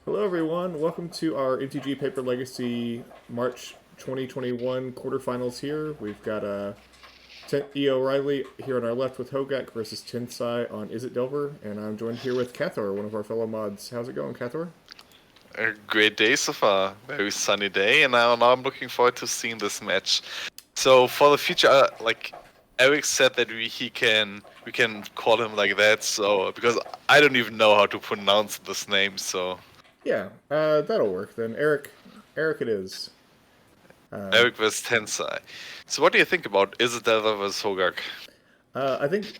Hello, everyone. Welcome to our MTG Paper Legacy March 2021 quarterfinals here. We've got E. O'Reilly here on our left with Hogaak versus Tensai on Izzet Delver, and I'm joined here with Cathor, one of our fellow mods. How's it going, Cathor? A great day so far. Very sunny day, and now I'm looking forward to seeing this match. So for the future, like Eric said that we can call him like that. So because I don't even know how to pronounce this name, so Yeah, that'll work then. Eric it is. Eric vs Tensai. So what do you think about Izzet vs Hogaak? I think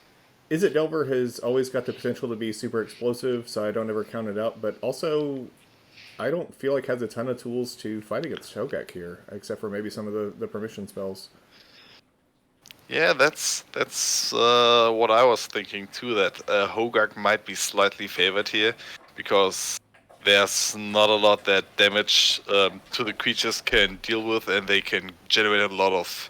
Izzet Delver has always got the potential to be super explosive, so I don't ever count it out, but also I don't feel like has a ton of tools to fight against Hogaak here, except for maybe some of the permission spells. Yeah, that's what I was thinking too. That Hogarth might be slightly favored here because there's not a lot that damage to the creatures can deal with, and they can generate a lot of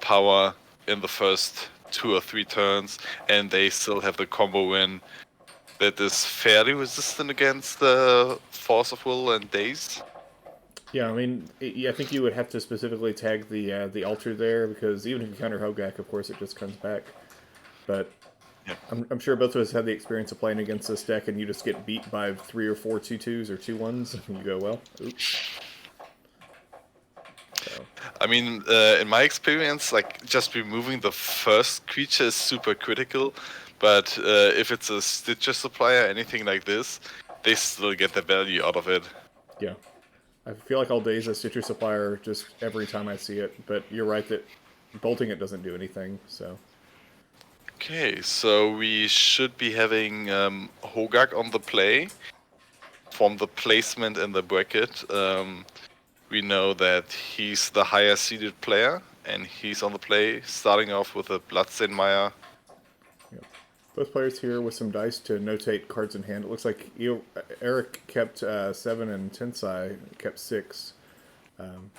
power in the first 2 or 3 turns, and they still have the combo win that is fairly resistant against the Force of Will and Daze. Yeah, I mean, I think you would have to specifically tag the altar there because even if you counter Hogaak, of course, it just comes back. But Yeah. I'm sure both of us had the experience of playing against this deck, and you just get beat by 3 or 4 2/2s or 2/1s, and you go, well, oops. So, I mean, in my experience, like just removing the first creature is super critical, but if it's a Stitcher supplier, anything like this, they still get the value out of it. yeah. I feel like all days a Stitcher supplier just every time I see it, but you're right that bolting it doesn't do anything, so. Okay, so we should be having Hogak on the play. From the placement in the bracket, we know that he's the higher seeded player, and he's on the play, starting off with a Bloodstained Maya. Yep. Both players here with some dice to notate cards in hand. It looks like Eric kept 7 and Tensai kept 6. Um,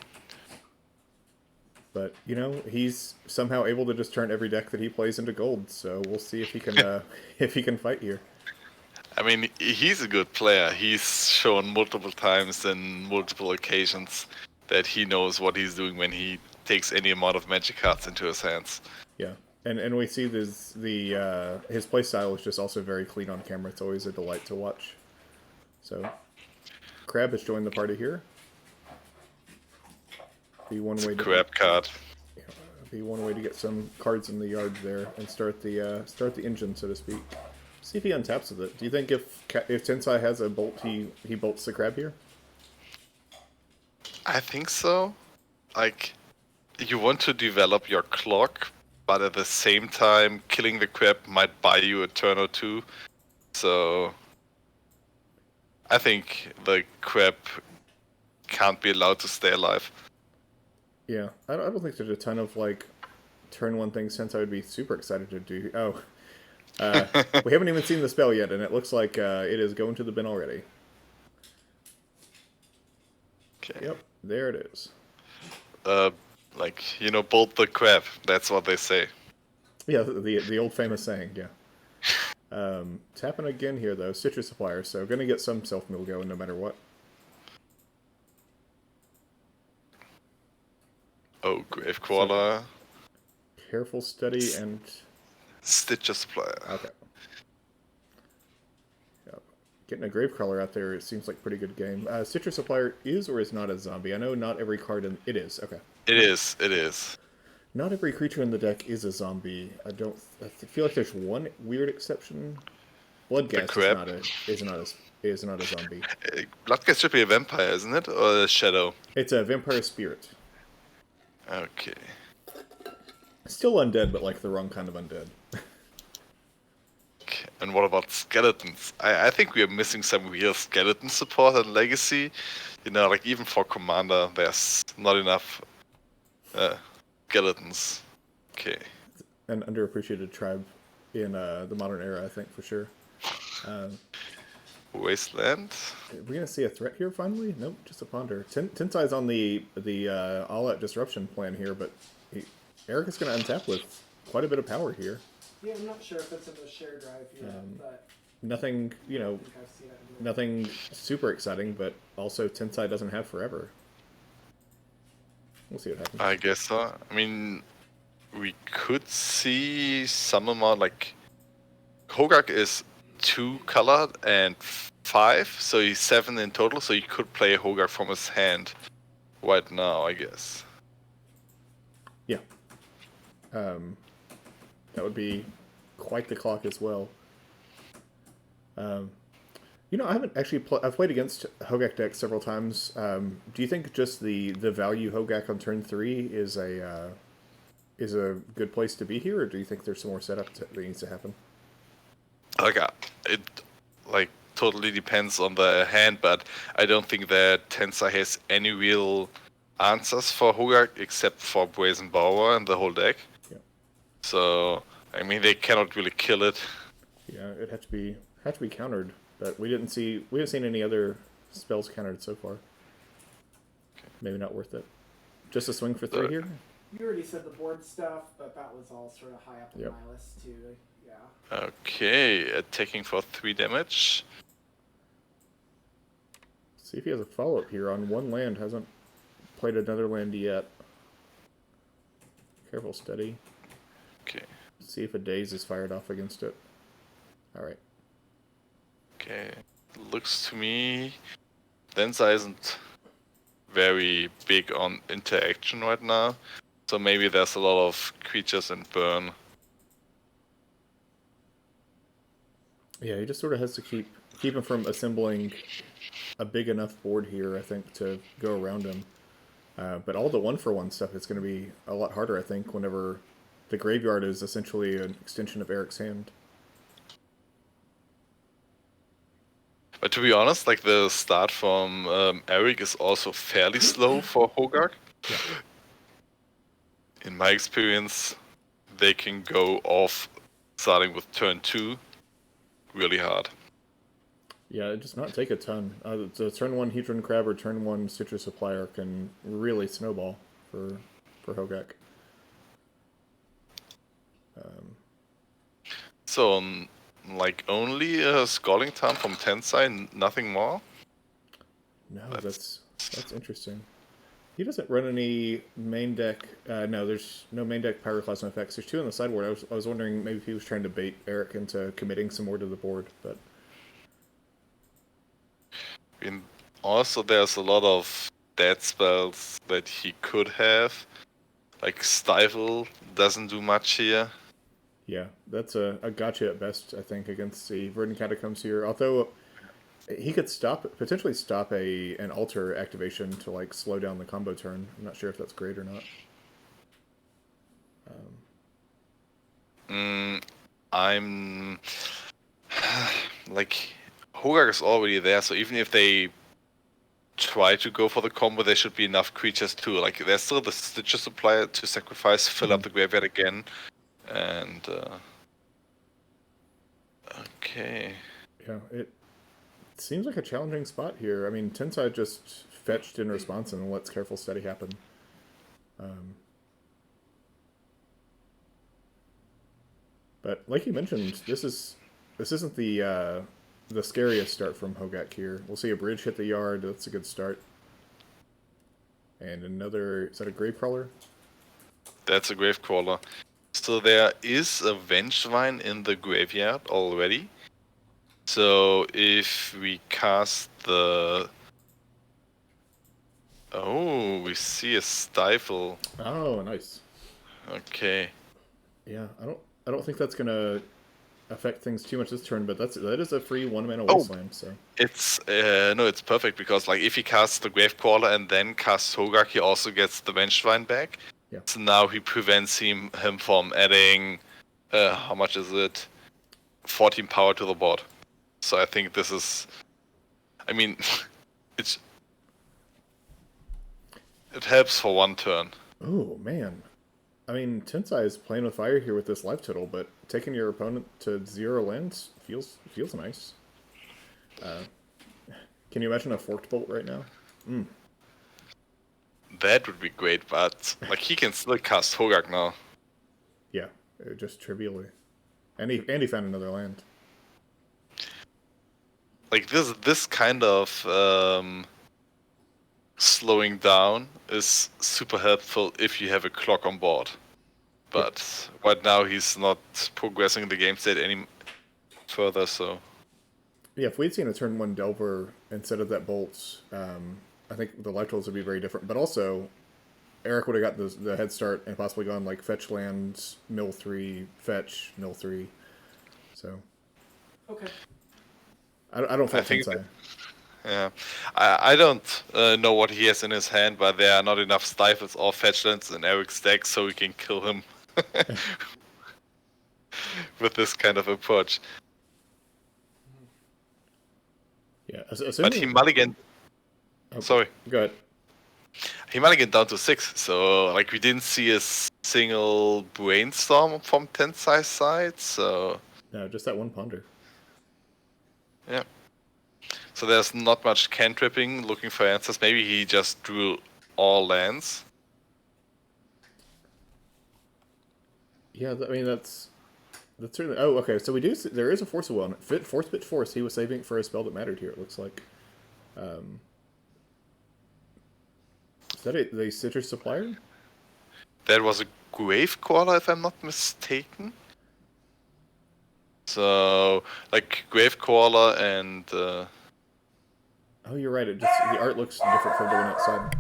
but you know he's somehow able to just turn every deck that he plays into gold. So we'll see if he can if he can fight here. I mean, he's a good player. He's shown multiple times and multiple occasions that he knows what he's doing when he takes any amount of magic cards into his hands. Yeah, and we see this his play style is just also very clean on camera. It's always a delight to watch. So Crab has joined the party here. Be one It's a way to crap card. be one way to get some cards in the yard there and start the engine, so to speak. See if he untaps with it. Do you think if Tensai has a bolt, he bolts the crab here? I think so. Like, you want to develop your clock, but at the same time, killing the crab might buy you a turn or two. So, I think the crab can't be allowed to stay alive. Yeah, I don't think there's a ton of like turn one things since I would be super excited to do. Oh, we haven't even seen the spell yet, and it looks like it is going to the bin already. Okay. Yep, there it is. Like, bolt the crab. That's what they say. Yeah, the old famous saying. Yeah. Tapping again here though, citrus supplier, so gonna get some self mill going no matter what. Oh, Grave Crawler. Careful study and Stitcher Supplier. okay. Yep. Getting a Gravecrawler out there, it seems like a pretty good game. Citrus Supplier is or is not a zombie? I know not every card in... It is, okay. It is. Not every creature in the deck is a zombie. I feel like there's one weird exception. Bloodghast is not a zombie. Bloodcast should be a vampire, isn't it? Or a shadow? It's a vampire spirit. Okay. Still undead, but like the wrong kind of undead. And what about skeletons? I think we are missing some real skeleton support in Legacy. Like even for Commander, there's not enough skeletons. Okay. An underappreciated tribe in the modern era, I think, for sure. Wasteland. Are we gonna see a threat here finally? Nope, just a ponder. Tensai's on the all-out disruption plan here, but Eric is gonna untap with quite a bit of power here. Yeah, I'm not sure if it's in the share drive yet, but nothing, nothing super exciting, but also Tensai doesn't have forever. We'll see what happens. I guess so. I mean, we could see some amount, like, Hogaak is 2 colored and 5, so he's 7 in total, so he could play Hogaak from his hand right now, I guess. Yeah. That would be quite the clock as well. I haven't actually I've played against Hogaak decks several times. Do you think just the value Hogaak on turn 3 is a good place to be here, or do you think there's some more setup that needs to happen? Like, it like totally depends on the hand, but I don't think that Tensai has any real answers for Hogaak except for Brazen Bower and the whole deck. Yeah. So I mean, they cannot really kill it. Yeah, it had to be countered, but we haven't seen any other spells countered so far. Maybe not worth it. Just a swing for 3 here. You already said the board stuff, but that was all sort of high up on my list too. Yeah. Okay, attacking for 3 damage. See if he has a follow-up here on one land. Hasn't played another land yet. Careful, steady. Okay. See if a daze is fired off against it. Alright. Okay. Looks to me Tensai isn't very big on interaction right now. So maybe there's a lot of creatures and burn. Yeah, he just sort of has to keep him from assembling a big enough board here, I think, to go around him. But all the 1-for-1 stuff is going to be a lot harder, I think, whenever the graveyard is essentially an extension of Eric's hand. But to be honest, like the start from Eric is also fairly slow for Hogaak. Yeah. In my experience, they can go off starting with turn 2 really hard. Yeah, it does not take a ton. The turn 1 Hedron Crab or turn 1 Citrus Supplier can really snowball for Hogaak. So, like, only a Scalding Tarn from Tensai, nothing more? No, that's interesting. He doesn't run any main deck. No, there's no main deck Pyroclasm effects. There's 2 on the sideboard. I was wondering maybe if he was trying to bait Eric into committing some more to the board, but... And also, there's a lot of dead spells that he could have. Like, Stifle doesn't do much here. Yeah, that's a gotcha at best, I think, against the Verdant Catacombs here. Although he could potentially stop an altar activation to like slow down the combo turn. I'm not sure if that's great or not. I'm like, Hogaak is already there, so even if they try to go for the combo, there should be enough creatures too. Like, there's still the Stitcher Supplier to sacrifice, fill up the graveyard again, and okay. Yeah, it seems like a challenging spot here. I mean, Tensai just fetched in response and lets Careful Steady happen. But like you mentioned, this isn't the scariest start from Hogaak here. We'll see a bridge hit the yard. That's a good start. And another, is that a Gravecrawler? That's a Gravecrawler. So there is a Vengevine in the graveyard already. So if we cast the... Oh, we see a Stifle. Oh, nice. Okay. Yeah, I don't think that's gonna affect things too much this turn, but that is a free 1-mana Oh. Wasteland, so... It's no, it's perfect because like if he casts the Gravecrawler and then casts Hogaak, he also gets the Vengevine back. Yeah. So now he prevents him from adding how much is it? 14 power to the board. So I think this is, I mean, it helps for 1 turn. Oh, man. I mean, Tensai is playing with fire here with this life total, but taking your opponent to 0 lands feels nice. Can you imagine a Forked Bolt right now? That would be great, but like he can still cast Hogaak now. Yeah, just trivially. And he found another land. like this kind of slowing down is super helpful if you have a clock on board. But right now he's not progressing the game state any further, so... Yeah, if we'd seen a turn 1 Delver instead of that Bolt, I think the life totals would be very different. But also, Eric would have got the head start and possibly gone like fetch lands, mill 3, fetch, mill 3. So... Okay. I don't fault think Tensai. Yeah, I don't know what he has in his hand, but there are not enough stifles or fetchlands in Eric's deck, so we can kill him with this kind of approach. Yeah, But he mulliganed. Okay. Sorry, Go ahead. he mulliganed down to 6, so like we didn't see a single brainstorm from Tensai's side. So No, just that one ponder. yeah. So there's not much cantripping, looking for answers. Maybe he just drew all lands. Yeah, I mean that's certainly. Oh, okay. So we do. There is a force of will. Fourth bit force. He was saving for a spell that mattered here. It looks like. Is that the citrus supplier? That was a grave crawler, if I'm not mistaken. So like grave crawler and. Oh, you're right. The art looks different from the one outside.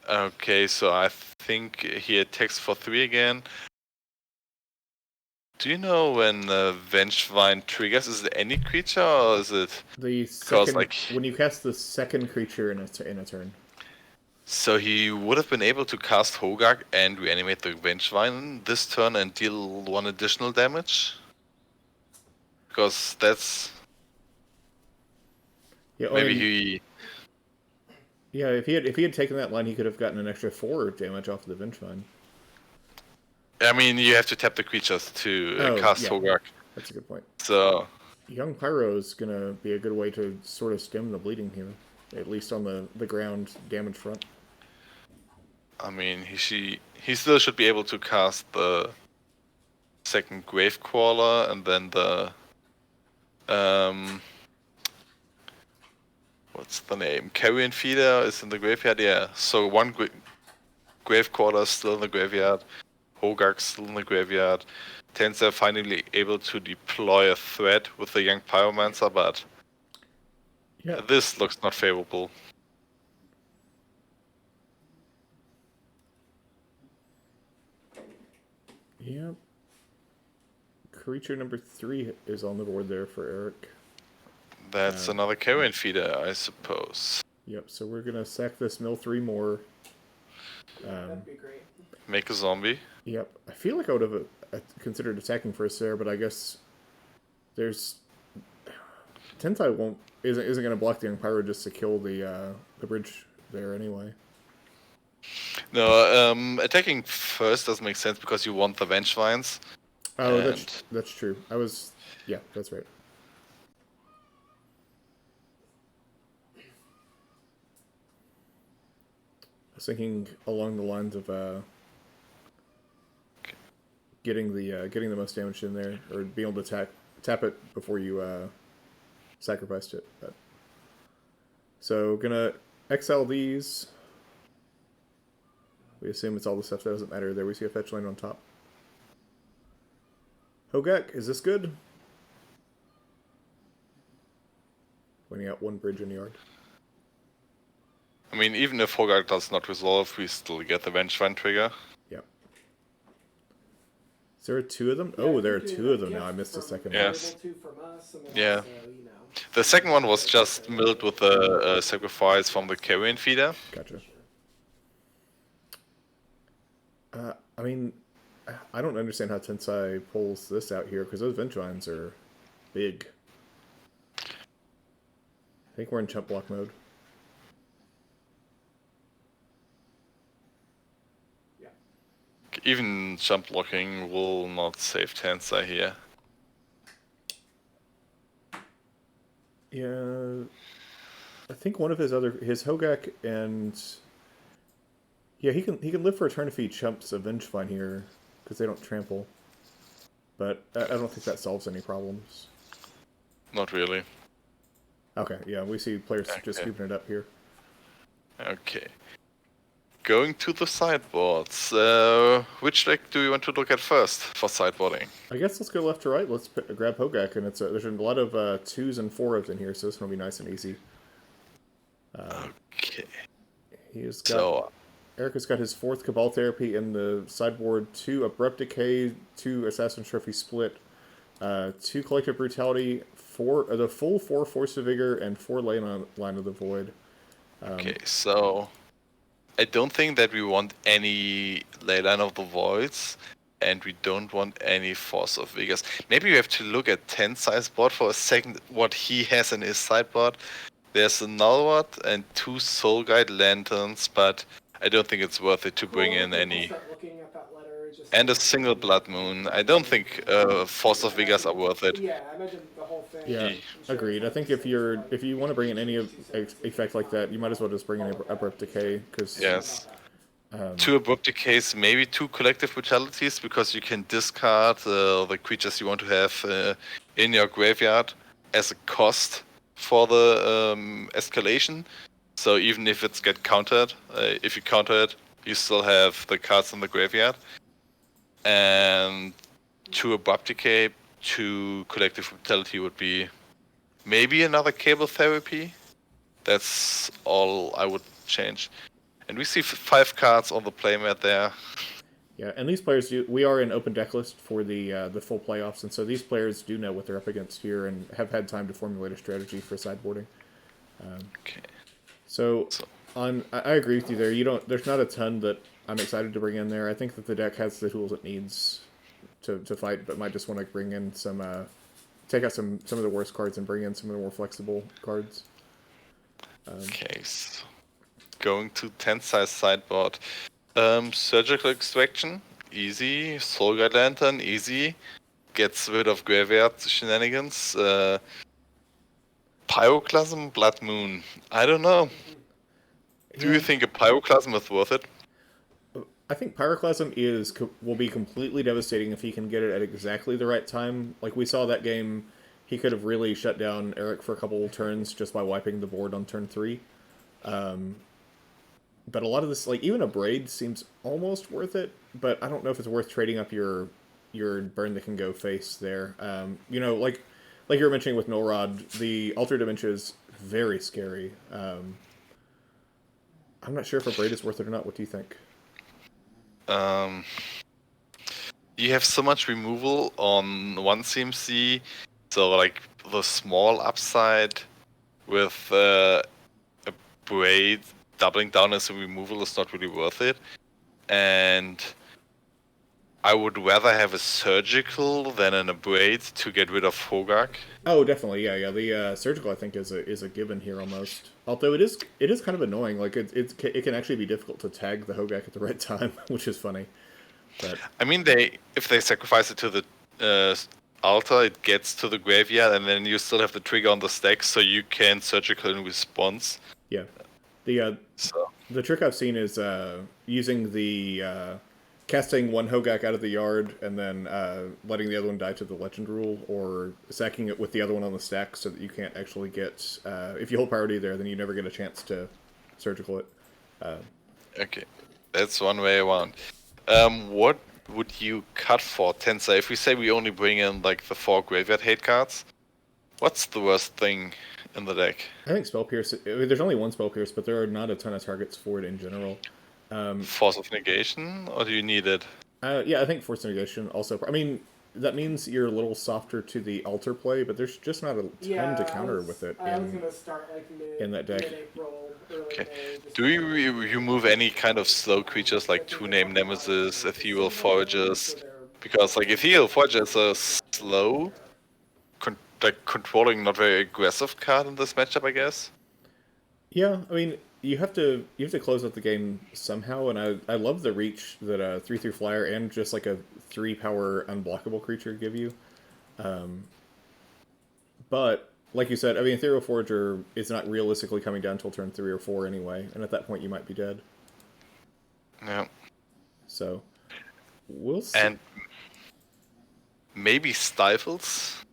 Okay, so I think he attacks for 3 again. Do you know when Vengevine triggers? Is it any creature or is it The second like when you cast the second creature in a turn. So he would have been able to cast Hogaak and reanimate the Vengevine this turn and deal 1 additional damage? Because that's maybe he. Yeah, if he had taken that line, he could have gotten an extra 4 damage off of the Vengevine. I mean, you have to tap the creatures to cast Hogaak. That's a good point. So Young Pyro is gonna be a good way to sort of stem the bleeding here, at least on the ground damage front. I mean, he still should be able to cast the second Grave Crawler and then the what's the name? Carrion Feeder is in the graveyard. Yeah, so 1 Grave Crawler is still in the graveyard. Hogaak's still in the graveyard. Tensai finally able to deploy a threat with the Young Pyromancer, but this looks not favorable. Yep. Creature number 3 is on the board there for Eric. That's another Carrion Feeder, I suppose. Yep, so we're gonna sack this mill 3 more. That'd be great. Make a zombie. Yep. I feel like I would have considered attacking first there, but I guess there's Tensai isn't gonna block the Young Pyro just to kill the bridge there anyway. No, attacking first doesn't make sense because you want the Vengevines. Oh, that's true. Yeah, that's right. I was thinking along the lines of getting the most damage in there, or being able to tap it before you sacrificed it. But so gonna exile these. We assume it's all the stuff that doesn't matter. There we see a fetch land on top. Hogaak, is this good? Pointing out 1 bridge in the yard. I mean, even if Hogaak does not resolve, we still get the Vengevine trigger. Yep. Is there 2 of them? Oh, there are 2 of them now. I missed a second one. Yes. Yeah. The second one was just milled with a sacrifice from the Carrion Feeder. Gotcha. I mean, I don't understand how Tensai pulls this out here, because those Vengevines are big. I think we're in chump block mode. Yeah. Even jump blocking will not save Tensai here. Yeah, I think one of his Hogaak and yeah, he can live for a turn if he chumps a Vengevine here, because they don't trample. But I don't think that solves any problems. not really. Okay, yeah, we see players just Okay. scooping it up here. Okay. Going to the sideboards. Which deck do you want to look at first for sideboarding? I guess let's go left to right. Let's grab Hogaak, and there's a lot of 2s and 4s in here, so this one will be nice and easy. Okay. He's got So, Eric has got his 4th Cabal Therapy in the sideboard, 2 Abrupt Decay, 2 Assassin Trophy Split, 2 Collective Brutality, 4 the full 4 Force of Vigor, and 4 Line of the Void. okay, so I don't think that we want any Leyline of the Voids, and we don't want any Force of Vigors. Maybe we have to look at 10 size board for a second, what he has in his sideboard. There's a Nullwad and 2 Soul Guide Lanterns, but I don't think it's worth it to bring in any. And a single Blood Moon. I don't think Force of Vigors are worth it. Yeah, I imagine the whole thing. Yeah, agreed. I think if you want to bring in any effect like that, you might as well just bring in Abrupt Decay, because Yes. 2 Abrupt Decays, maybe 2 Collective Brutalities, because you can discard the creatures you want to have in your graveyard as a cost for the escalation. So even if it's get countered, if you counter it, you still have the cards in the graveyard. And 2 Abrupt Decay, 2 Collective Brutality would be maybe another Cable Therapy. That's all I would change. And we see 5 cards on the playmat there. yeah, and these players we are in open deck list for the full playoffs, and so these players do know what they're up against here and have had time to formulate a strategy for sideboarding. Okay. So I agree with you there. There's not a ton that I'm excited to bring in there. I think that the deck has the tools it needs to fight, but might just want to bring in some take out some of the worst cards and bring in some of the more flexible cards. Okay. So going to 10 size sideboard. Surgical Extraction, easy. Soul Guide Lantern, easy. Gets rid of graveyard shenanigans. Pyroclasm, Blood Moon. I don't know. Do you think a Pyroclasm is worth it? I think Pyroclasm will be completely devastating if he can get it at exactly the right time. Like we saw that game, he could have really shut down Eric for a couple of turns just by wiping the board on turn 3. But a lot of this, like even a Braid seems almost worth it, but I don't know if it's worth trading up your burn that can go face there. Like you were mentioning with Nullrod, the Alter Dimension is very scary. I'm not sure if a Braid is worth it or not. What do you think? You have so much removal on one CMC, so like the small upside with a Braid doubling down as a removal is not really worth it. And I would rather have a surgical than an Braid to get rid of Hogaak. Oh, definitely, yeah. The surgical I think is a given here almost. Although it is kind of annoying. Like it can actually be difficult to tag the Hogaak at the right time, which is funny. But I mean, if they sacrifice it to the altar, it gets to the graveyard, and then you still have the trigger on the stack, so you can surgical in response. yeah, the trick I've seen is using the casting one Hogaak out of the yard and then letting the other one die to the legend rule, or sacking it with the other one on the stack so that you can't actually get if you hold priority there, then you never get a chance to surgical it. Okay, that's one way around. What would you cut for Tensei? If we say we only bring in like the 4 graveyard hate cards, what's the worst thing in the deck? I think Spell Pierce. There's only one Spell Pierce, but there are not a ton of targets for it in general. Force of Negation, or do you need it? Yeah, I think Force of Negation also. I mean, that means you're a little softer to the altar play, but there's just not a ton to counter with it in that deck. Okay. Do you remove any kind of slow creatures like Two-Name Nemesis, Ethereal Foragers? Because like Ethereal Forager is a slow, controlling, not very aggressive card in this matchup, I guess. Yeah, I mean, you have to close out the game somehow, and I love the reach that a 3/3 flyer and just like a 3-power unblockable creature give you. But like you said, I mean, Ethereal Forager is not realistically coming down till turn 3 or 4 anyway, and at that point you might be dead. Yeah. So we'll see. And maybe Stifles.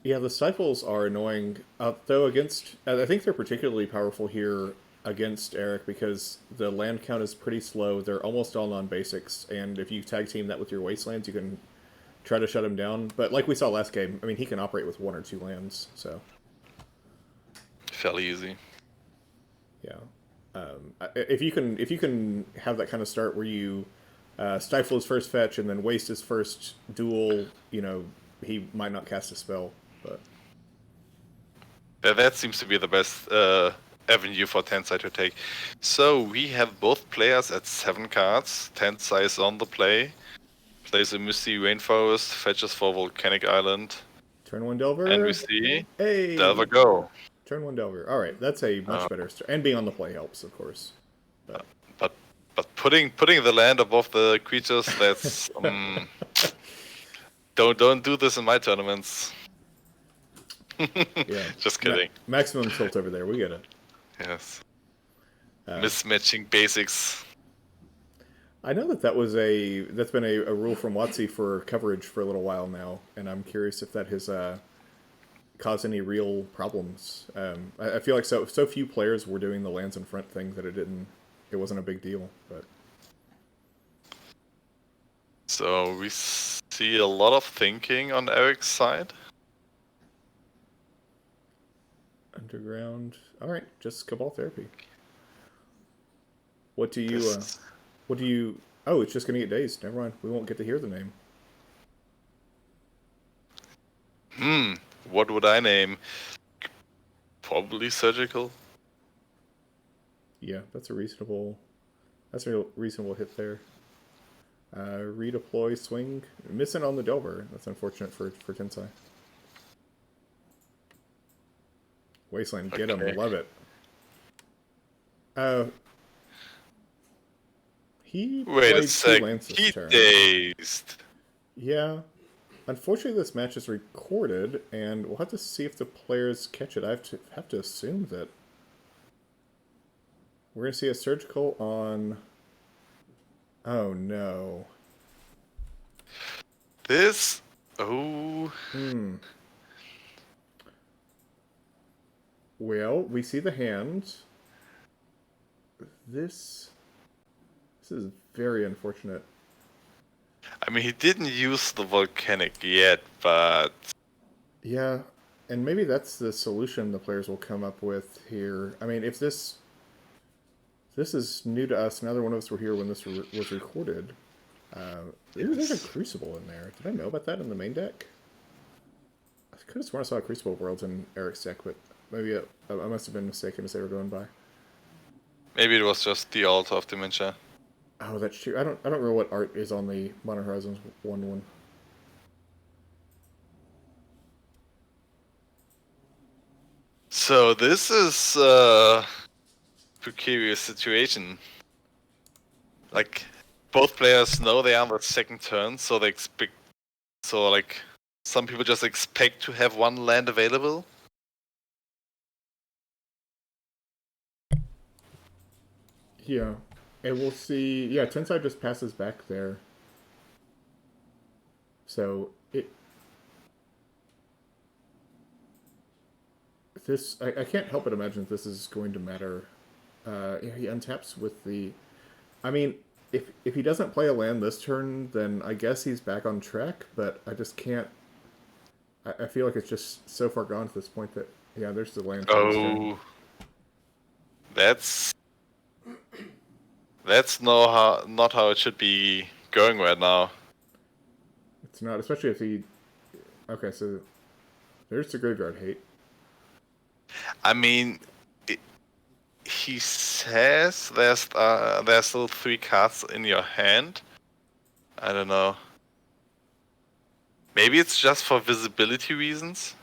Yeah, the stifles are annoying. Though against, I think they're particularly powerful here against Eric because the land count is pretty slow. They're almost all non-basics, and if you tag team that with your wastelands, you can try to shut him down. But like we saw last game, I mean, he can operate with 1 or 2 lands, so fairly easy. yeah. If you can have that kind of start where you stifle his first fetch and then waste his first duel, you know, he might not cast a spell, but That seems to be the best avenue for Tensai to take. So we have both players at 7 cards. Tensai is on the play. Plays a Misty Rainforest, fetches for Volcanic Island. turn 1 Delver. And we see hey, Delver go. Turn 1 Delver. All right, that's a much better start. And being on the play helps, of course. But putting the land above the creatures, that's don't do this in my tournaments. Yeah, just kidding. Maximum tilt over there. We get it. Yes. Mismatching basics. I know that's been a rule from WotC for coverage for a little while now, and I'm curious if that has caused any real problems. I feel like so few players were doing the lands in front thing that it wasn't a big deal. But so we see a lot of thinking on Eric's side. Underground. All right, just Cabal Therapy. What do you? Oh, it's just gonna get dazed. Never mind. We won't get to hear the name. What would I name? Probably Surgical. Yeah, that's a reasonable hit there. Redeploy, swing, missing on the Delver. That's unfortunate for Tensai. Wasteland, get him, love it. He Wait played a sec. 2 lands this He turn. dazed. Yeah. Unfortunately, this match is recorded, and we'll have to see if the players catch it. I have to assume that we're going to see a surgical on... Oh, no. This... Oh... Well, we see the hand. This is very unfortunate. I mean, he didn't use the volcanic yet, but... Yeah, and maybe that's the solution the players will come up with here. I mean, if this is new to us, neither one of us were here when this was recorded. There's a Crucible in there. Did I know about that in the main deck? I could have sworn I saw a Crucible Worlds in Eric's deck, but maybe I must have been mistaken as they were going by. Maybe it was just the Altar of Dementia. Oh, that's true. I don't remember what art is on the Modern Horizons 1/1. So this is a precarious situation. Like, both players know they are on the second turn, so they expect... So, like, some people just expect to have 1 land available. Yeah. And we'll see... Yeah, Tensai just passes back there. So, I can't help but imagine that this is going to matter. Yeah, he untaps with the... I mean, if he doesn't play a land this turn, then I guess he's back on track, but I just can't... I feel like it's just so far gone at this point that... Yeah, there's the land. Oh... That's not how it should be going right now. It's not, especially if he... Okay, so there's the Graveyard Hate. I mean, he says there's still 3 cards in your hand. I don't know. Maybe it's just for visibility reasons.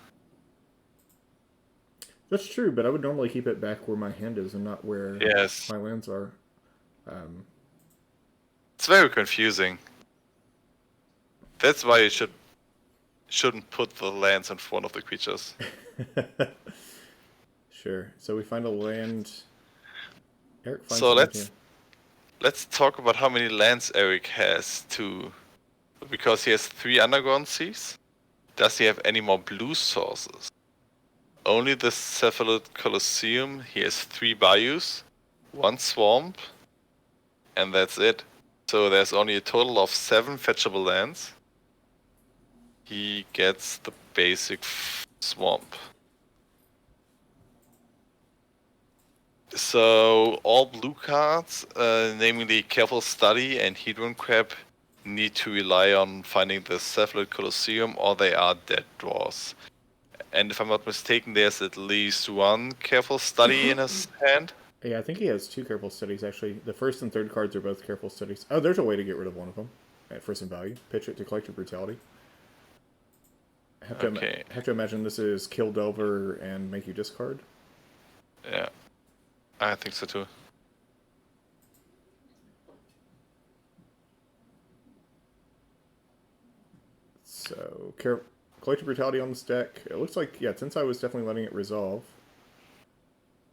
That's true, but I would normally keep it back where my hand is and not where my lands are. It's very confusing. That's why you shouldn't put the lands in front of the creatures. Sure. So we find a land. Eric finds so a land let's talk about how many lands Eric has too, because he has 3 underground seas. does he have any more blue sources? Only the Cephalid Colosseum. He has 3 bayous, 1 swamp, and that's it. So there's only a total of 7 fetchable lands. He gets the basic swamp. So all blue cards, namely Careful Study and Hedron Crab, need to rely on finding the Cephalid Colosseum, or they are dead draws. And if I'm not mistaken, there's at least 1 Careful Study in his hand. Yeah, I think he has 2 Careful Studies, actually. The first and third cards are both Careful Studies. Oh, there's a way to get rid of one of them for some value. Pitch it to Collector Brutality. Have to imagine this is kill Delver and make you discard. Yeah, I think so too. So, Collector Brutality on this deck. It looks like, yeah, Tensai was definitely letting it resolve.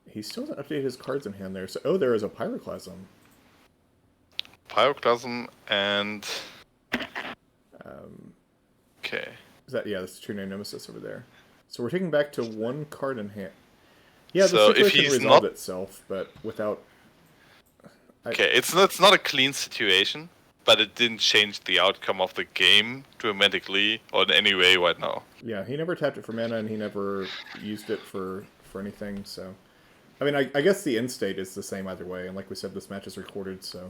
He still hasn't updated his cards in hand there. So, oh, there is a Pyroclasm. Pyroclasm and... okay. Is that, yeah, that's the True Name Nemesis over there. So we're taking back to 1 card in hand. Yeah, the so situation resolved itself, but without... Okay, it's not a clean situation, but it didn't change the outcome of the game dramatically or in any way right now. Yeah, he never tapped it for mana, and he never used it for anything, so... I mean, I guess the end state is the same either way, and like we said, this match is recorded, so...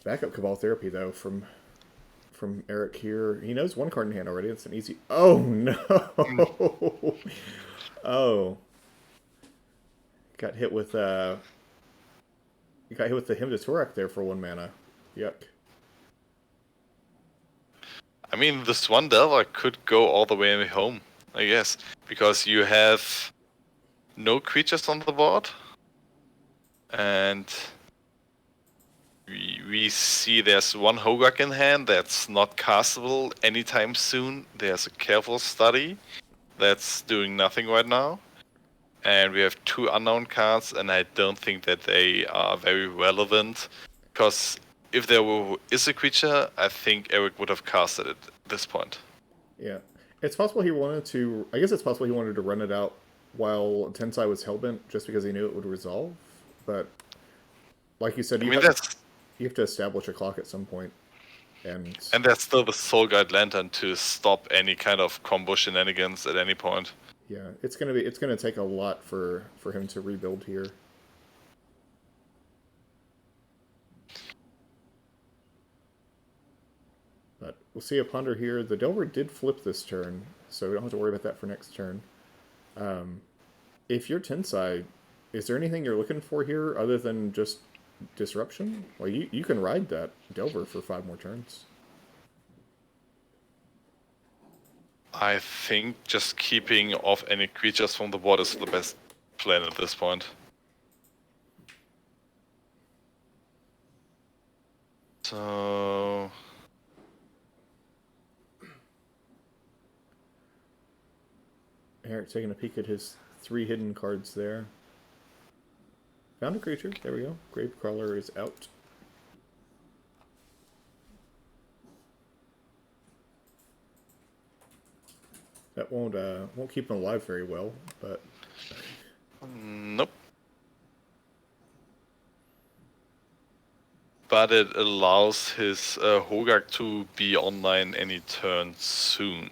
backup Cabal Therapy, though, from Eric here. He knows 1 card in hand already. It's an easy... Oh, no! Oh. Got hit with the Hymn to Torak there for 1 mana. Yuck. I mean, this 1 Delver could go all the way home, I guess, because you have no creatures on the board, and we see there's 1 Hogaak in hand that's not castable anytime soon. There's a Careful Study that's doing nothing right now. And we have 2 unknown cards, and I don't think that they are very relevant, because if there is a creature, I think Eric would have casted it at this point. Yeah. It's possible he wanted to... I guess it's possible he wanted to run it out while Tensai was Hellbent, just because he knew it would resolve. But, like you said, you have to establish a clock at some point. And there's still the Soul Guide Lantern to stop any kind of combo shenanigans at any point. Yeah, it's gonna take a lot for him to rebuild here. But we'll see a Ponder here. The Delver did flip this turn, so we don't have to worry about that for next turn. If you're Tensai, is there anything you're looking for here other than just disruption? Well, you can ride that Delver for 5 more turns. I think just keeping off any creatures from the board is the best plan at this point. So... Eric taking a peek at his 3 hidden cards there. Found a creature. There we go. Gravecrawler is out. That won't keep him alive very well, but... Nope. But it allows his Hogaak to be online any turn soon.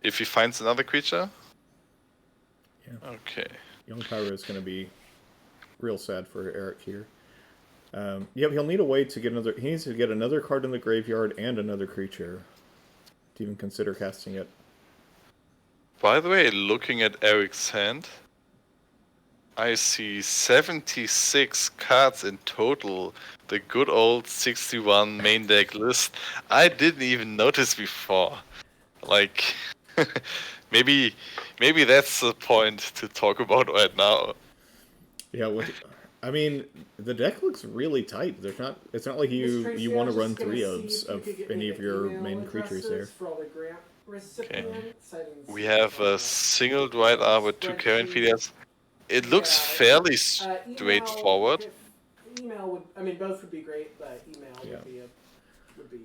If he finds another creature? Yeah. Okay. Young Pyro is going to be real sad for Eric here. Yep, he'll need a way to get another... He needs to get another card in the graveyard and another creature to even consider casting it. By the way, looking at Eric's hand, I see 76 cards in total. The good old 61 main deck list. I didn't even notice before. Like, maybe that's the point to talk about right now. Yeah, I mean, the deck looks really tight. It's not like you want to run 3 of any of your main creatrait there. Okay. We have a single Dwight R with 2 Karen feeders. It looks fairly straightforward. Email would, I mean, both would be great, but email would be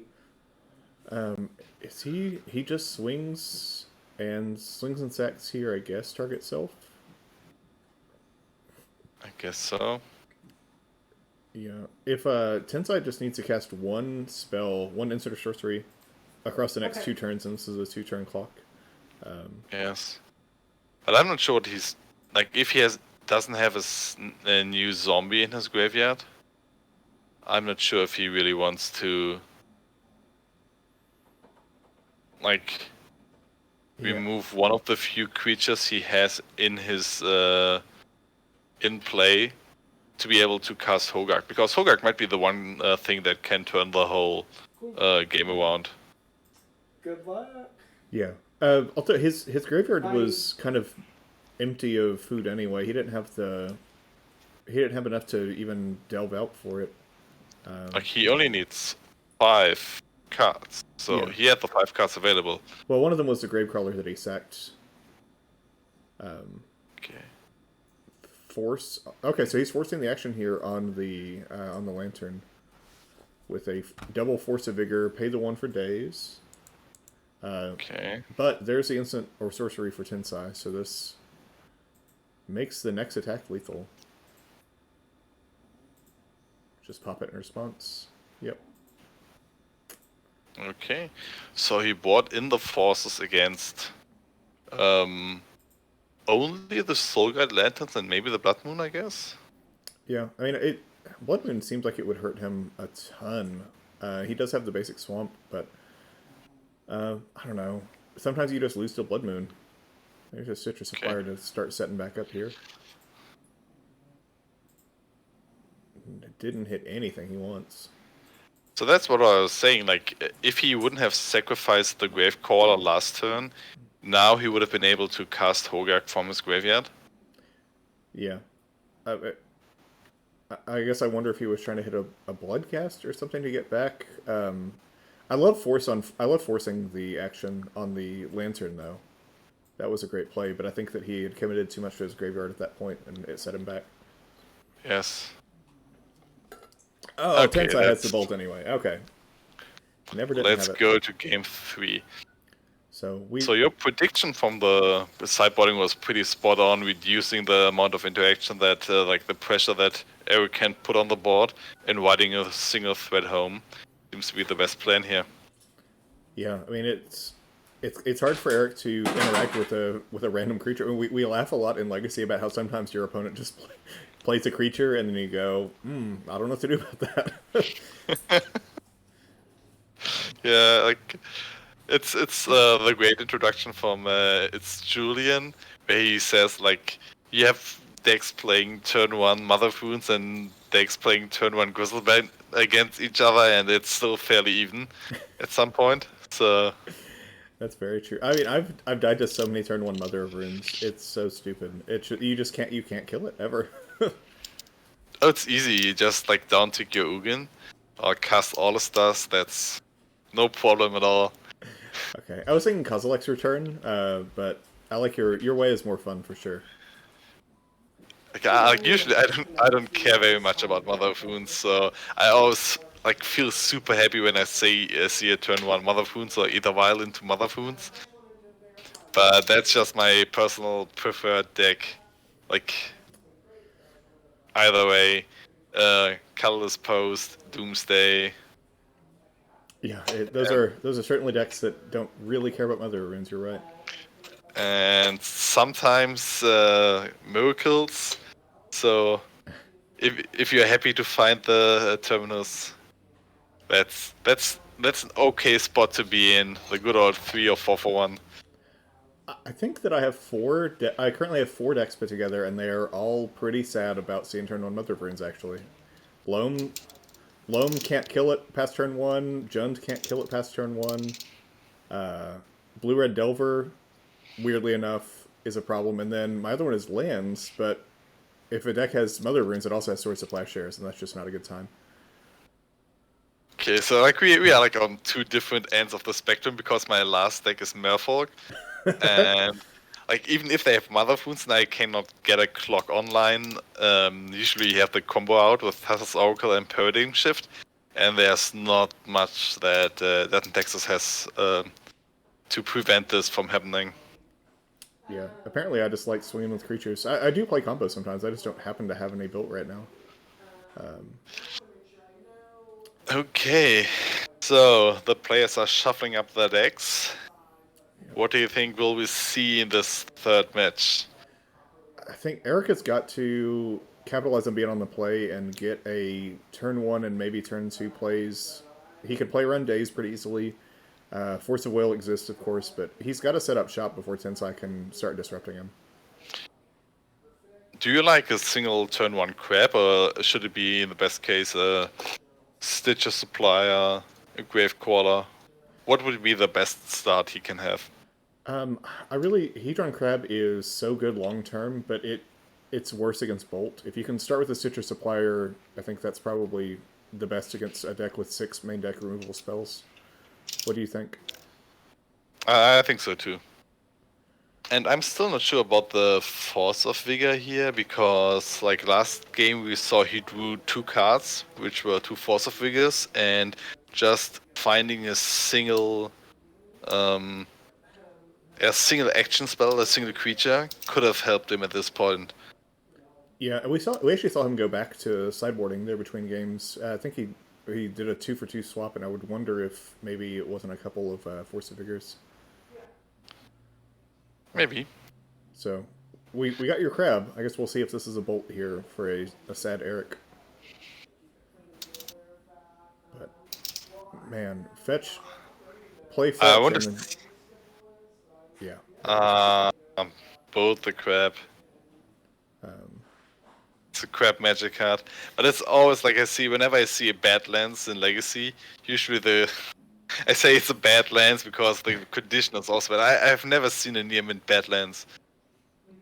Is he just swings and sacks here, I guess, target self? I guess so. Yeah. If Tensai just needs to cast one spell, one instant or sorcery across the next 2 turns, and this is a 2-turn clock. Yes. But I'm not sure what he's like if he doesn't have a new zombie in his graveyard. I'm not sure if he really wants to like remove one of the few creatures he has in his in play to be able to cast Hogaak, because Hogaak might be the one thing that can turn the whole game around. Good luck. Yeah. Although his graveyard was kind of empty of food anyway. He didn't have enough to even delve out for it. Like he only needs 5 cards, so he had the 5 cards available. Well, one of them was the Gravecrawler that he sacked. Okay. Force. Okay, so he's forcing the action here on the Lantern with a double Force of Vigor. Pay the 1 for days. Okay. But there's the instant or sorcery for Tensai, so this makes the next attack lethal. Just pop it in response. Yep. Okay. So he brought in the forces against only the Soul Guide Lanterns and maybe the Blood Moon, I guess? Yeah, I mean, Blood Moon seems like it would hurt him a ton. He does have the basic Swamp, but I don't know. Sometimes you just lose to Blood Moon. There's a Citrus Supplier to start setting back up here. It didn't hit anything he wants. So that's what I was saying. Like, if he wouldn't have sacrificed the Gravecaller last turn, now he would have been able to cast Hogaak from his graveyard. Yeah. I guess I wonder if he was trying to hit a Bloodcast or something to get back. I love forcing the action on the Lantern, though. That was a great play, but I think that he had committed too much to his graveyard at that point, and it set him back. Yes. Oh, okay, Tensai has the bolt anyway. Okay. Never did. Let's go to game 3. So your prediction from the sideboarding was pretty spot on, reducing the amount of interaction that, like the pressure that Eric can put on the board, and riding a single thread home seems to be the best plan here. Yeah, I mean it's hard for Eric to interact with a random creature. I mean, we laugh a lot in Legacy about how sometimes your opponent just plays a creature and then you go, I don't know what to do about that. Yeah, like it's the great introduction from it's Julian, where he says like you have decks playing turn 1 Mother Wounds and decks playing turn 1 Grizzlebane against each other, and it's still fairly even at some point. So that's very true. I mean, I've died to so many turn 1 Mother of Runes. It's so stupid. You can't kill it ever. Oh, it's easy. You just like down tick your Ugin or cast all the stars. That's no problem at all. Okay, I was thinking Kozilek's Return, but I like your way is more fun for sure. Like usually I don't care very much about Mother of Wounds, so I always like feel super happy when I see a turn 1 Mother of Wounds or either Violent to Mother of Wounds. But that's just my personal preferred deck. Like either way, Colorless Post, Doomsday. Yeah, those are certainly decks that don't really care about Mother of Runes. You're right. And sometimes miracles. So if you're happy to find the terminus, that's an okay spot to be in. The good old 3 or 4 for 1. I think that I have I currently have 4 decks put together, and they are all pretty sad about seeing turn 1 Mother of Runes. Actually, Loam can't kill it past turn 1. Jund can't kill it past turn 1. Blue-Red Delver, weirdly enough, is a problem. And then my other one is lands, but if a deck has Mother of Runes, it also has Swords of Plowshares, and that's just not a good time. Okay, so like we are like on 2 different ends of the spectrum, because my last deck is Merfolk, and like even if they have Mother of Wounds and I cannot get a clock online, usually you have the combo out with Thassa's Oracle and Paradigm Shift, and there's not much that that Texas has to prevent this from happening. Yeah, apparently I just like swinging with creatures. I do play combo sometimes, I just don't happen to have any built right now. Okay, so the players are shuffling up their decks. What do you think will we see in this third match? I think Eric has got to capitalize on being on the play and get a turn 1 and maybe turn 2 plays. He could play run days pretty easily. Force of Will exists, of course, but he's got to set up shop before Tensai can start disrupting him. Do you like a single turn 1 crab, or should it be, in the best case, a Stitcher Supplier, a Grave Quarter? What would be the best start he can have? Hedron Crab is so good long term, but it's worse against Bolt. If you can start with a Stitcher Supplier, I think that's probably the best against a deck with 6 main deck removable spells. What do you think? I think so too. And I'm still not sure about the Force of Vigor here, because like last game we saw he drew 2 cards, which were 2 Force of Vigors, and just finding a single action spell, a single creature, could have helped him at this point. Yeah, we actually saw him go back to sideboarding there between games. I think he did a 2-for-2 swap, and I would wonder if maybe it wasn't a couple of Force of Vigors. Maybe. So, we got your crab. I guess we'll see if this is a bolt here for a sad Eric. But, man, play fetch, I wonder. and then, yeah. Both the crab. It's a crab magic card, but it's always like whenever I see a Badlands in Legacy, usually I say it's a Badlands because the condition is also bad. I've never seen a near mint Badlands.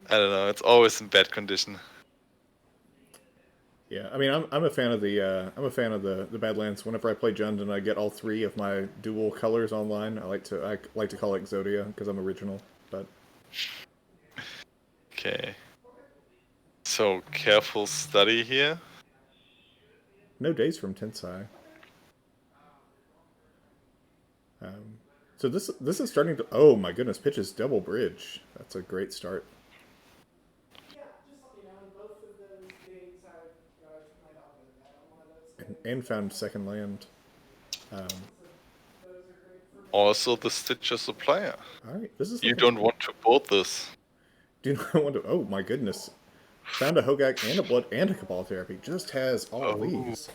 I don't know. It's always in bad condition. Yeah, I mean, I'm a fan of the Badlands. Whenever I play Jund and I get all 3 of my dual colors online, I like to call it Exodia because I'm original. But okay, so careful study here. No days from Tensai. So this is starting to. Oh my goodness! Pitches double bridge. That's a great start. And found second land. Also, the Stitcher Supplier. All right, this is. You don't want to board this. Do not want to. Oh my goodness! Found a Hogaak and a Blood and a Cabal Therapy. Just has all these.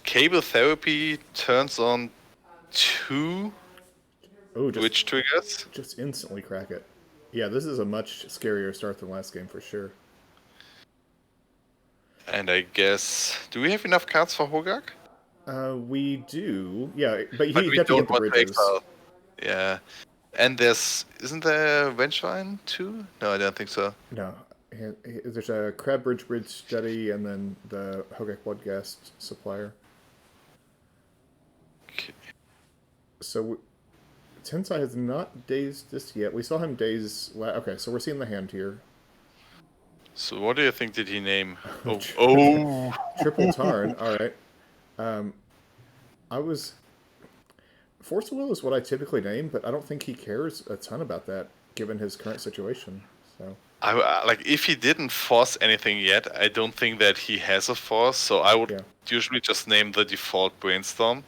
Cable Therapy turns on 2 Witch triggers. Just instantly crack it. Yeah, this is a much scarier start than last game for sure. And I guess, do we have enough cards for Hogaak? We do. Yeah, but we you have to don't get the bridges. Yeah. And isn't there Vengevine too? No, I don't think so. No. There's a Crab Bridge Study and then the Hogaak Bloodghast Supplier. Okay. So, Tensai has not dazed this yet. We saw him daze. Okay, so we're seeing the hand here. So what do you think did he name? Oh. Triple Tarn. All right. Force of Will is what I typically name, but I don't think he cares a ton about that given his current situation. So. If he didn't force anything yet, I don't think that he has a force. So I would usually just name the default Brainstorm.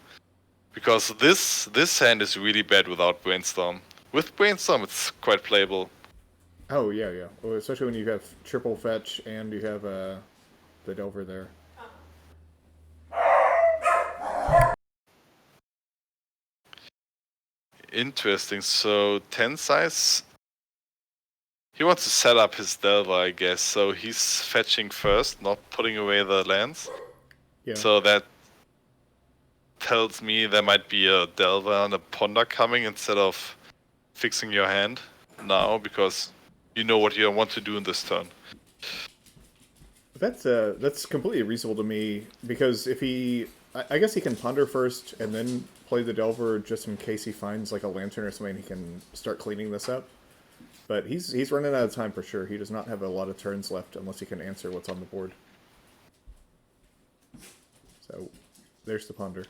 Because this hand is really bad without Brainstorm. With Brainstorm, it's quite playable. Oh, yeah. Well, especially when you have triple fetch and you have the Delver there. Interesting. So Tensai's... He wants to set up his Delver, I guess. So he's fetching first, not putting away the lands. Yeah. So that tells me there might be a Delver and a Ponder coming instead of fixing your hand now, because you know what you want to do in this turn. That's completely reasonable to me, because if I guess he can Ponder first and then play the Delver just in case he finds like a Lantern or something, he can start cleaning this up. But he's running out of time for sure. He does not have a lot of turns left unless he can answer what's on the board. So There's the ponder.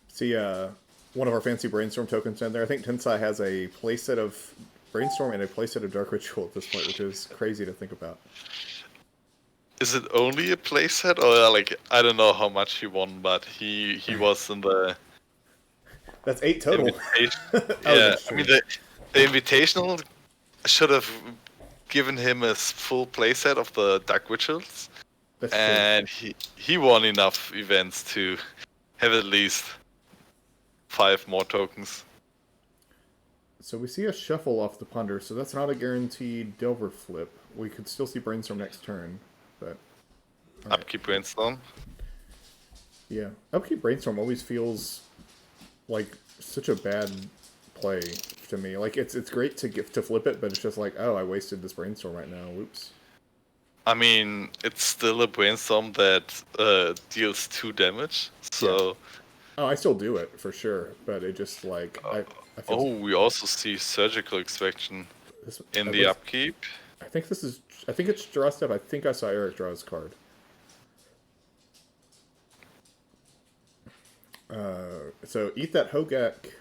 See, one of our fancy brainstorm tokens in there. I think Tensai has a playset of brainstorm and a playset of dark ritual at this point, which is crazy to think about. Is it only a playset, or like I don't know how much he won, but he was in the That's 8 total. invitation. Oh, Yeah, that's I mean true. the invitational should have given him a full playset of the Dark Rituals, That's true. and he won enough events to have at least 5 more tokens. So we see a shuffle off the ponder, so that's not a guaranteed Delver flip. We could still see brainstorm next turn, but right. Upkeep Brainstorm. Yeah, upkeep brainstorm always feels like such a bad play to me. Like it's great to flip it, but it's just like, oh, I wasted this brainstorm right now. Whoops. I mean, it's still a Brainstorm that deals 2 damage, so... Yeah. Oh, I still do it, for sure, but it just, like, I feel... Oh, we also see Surgical Extraction in the upkeep. I think it's draw step. I think I saw Eric draw his card. So eat that Hogaak.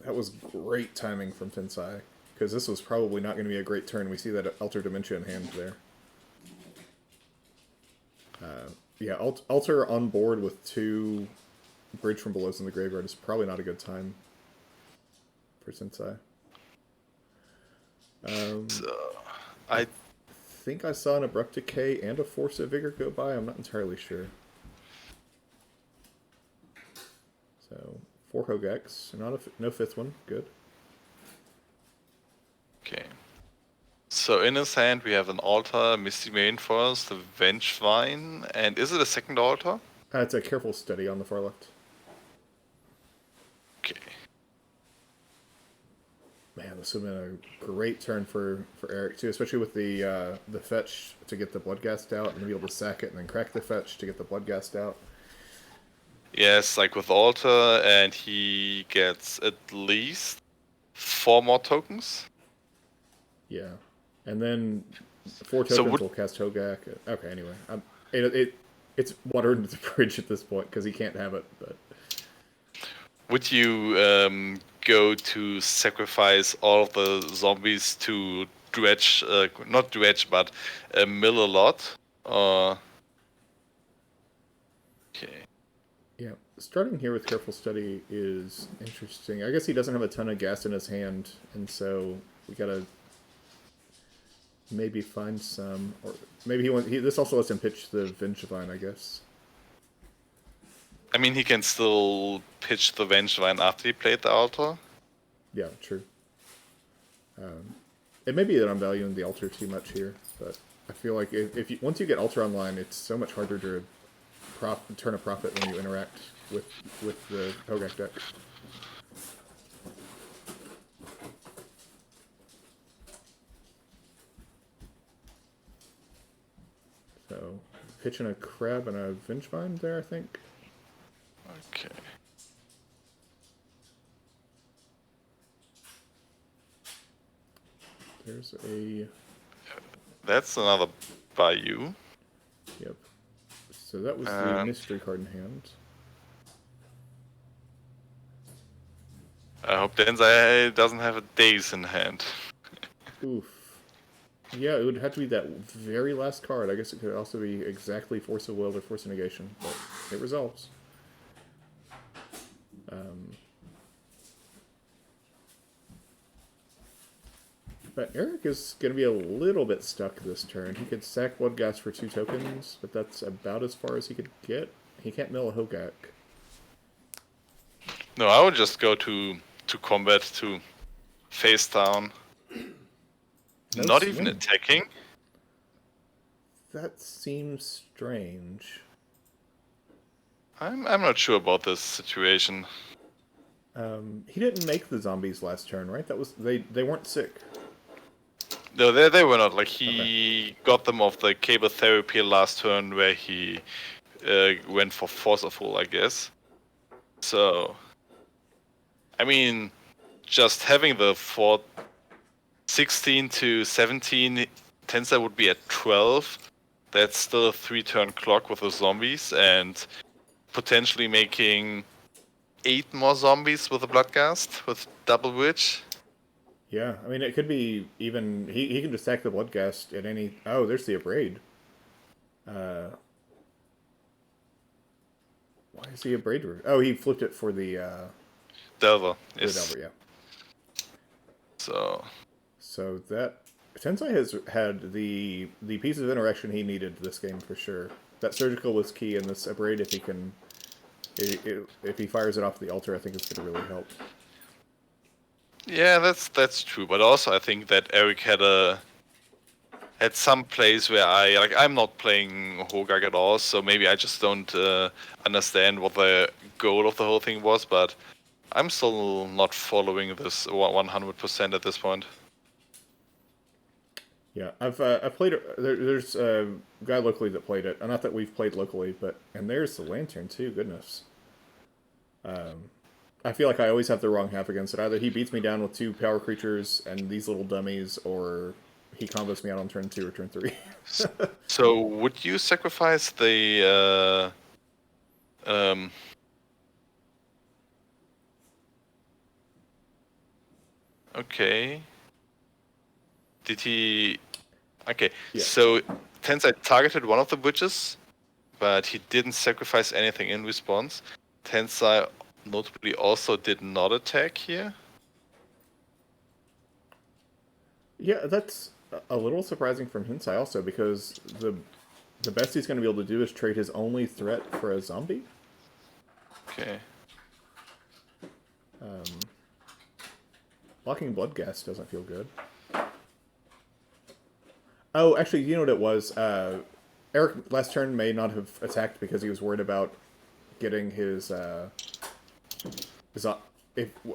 That was great timing from Tensai, because this was probably not going to be a great turn. We see that Alter Dementia in hand there. Yeah, Alter on board with 2 Bridge from Belows in the graveyard is probably not a good time for Tensai. I think I saw an Abrupt Decay and a Force of Vigor go by. I'm not entirely sure. So 4 Hogaaks, no 5th one. Good. Okay. So in his hand we have an Altar, Misty Rainforest, the Vengevine, and is it a second Altar? It's a Careful Study on the far left. Okay. Man, this would have been a great turn for Eric too, especially with the fetch to get the Bloodghast out and be able to sack it and then crack the fetch to get the Bloodghast out. Yes, like with Altar, and he gets at least 4 more tokens. Yeah, and then 4 tokens will cast Hogaak. Okay, anyway, it's water under the bridge at this point because he can't have it. But would you go to sacrifice all of the zombies to dredge, not dredge, but mill a lot? Okay. Yeah, starting here with Careful Study is interesting. I guess he doesn't have a ton of gas in his hand, and so we gotta maybe find some, or maybe this also lets him pitch the Vengevine, I guess. I mean, he can still pitch the Vengevine after he played the Altar. Yeah, true. It may be that I'm valuing the Altar too much here, but I feel like once you get Altar online, it's so much harder to turn a profit when you interact with the Hogaak deck. So, pitching a Crab and a Vengevine there, I think. Okay. There's a... That's another Bayou. Yep. So that was the mystery card in hand. I hope Tensai doesn't have a Daze in hand. Oof. Yeah, it would have to be that very last card. I guess it could also be exactly Force of Will or Force of Negation, but it resolves. But Eric is going to be a little bit stuck this turn. He could sack Bloodghast for 2 tokens, but that's about as far as he could get. He can't mill a Hogaak. No, I would just go to combat to face down. Not even attacking. That seems strange. I'm not sure about this situation. He didn't make the zombies last turn, right? That was they weren't sick. No, they were not. Like he got them off the cable therapy last turn, where he went for Force of Will, I guess. So, I mean, just having the 4 16 to 17, Tensai would be at 12. That's still a 3-turn clock with the zombies, and potentially making 8 more zombies with a Bloodghast with double witch. Yeah, I mean, it could be even... He can just stack the Bloodghast at any... Oh, there's the Abrade. Why is he Abrade? Oh, he flipped it for the... Delver, the yes. Delver, yeah. So that... Tensai has had the piece of interaction he needed this game for sure. That surgical was key, and this Abrade, if he can... If he fires it off the altar, I think it's going to really help. yeah, that's true. But also, I think that Eric had some plays where I'm not playing Hogaak at all, so maybe I just don't understand what the goal of the whole thing was. But I'm still not following this 100% at this point. Yeah, I've played it. There's a guy locally that played it. Not that we've played locally, but and there's the lantern too. Goodness. I feel like I always have the wrong half against it. Either he beats me down with 2 power creatures and these little dummies, or he combos me out on turn 2 or turn 3. So would you sacrifice the okay. Did he... Okay, Yeah. so Tensai targeted one of the witches, but he didn't sacrifice anything in response. Tensai notably also did not attack here. Yeah, that's a little surprising from Tensai also, because the best he's going to be able to do is trade his only threat for a zombie. Okay. Blocking Bloodghast doesn't feel good. Oh, actually, you know what it was? Eric last turn may not have attacked because he was worried about getting his...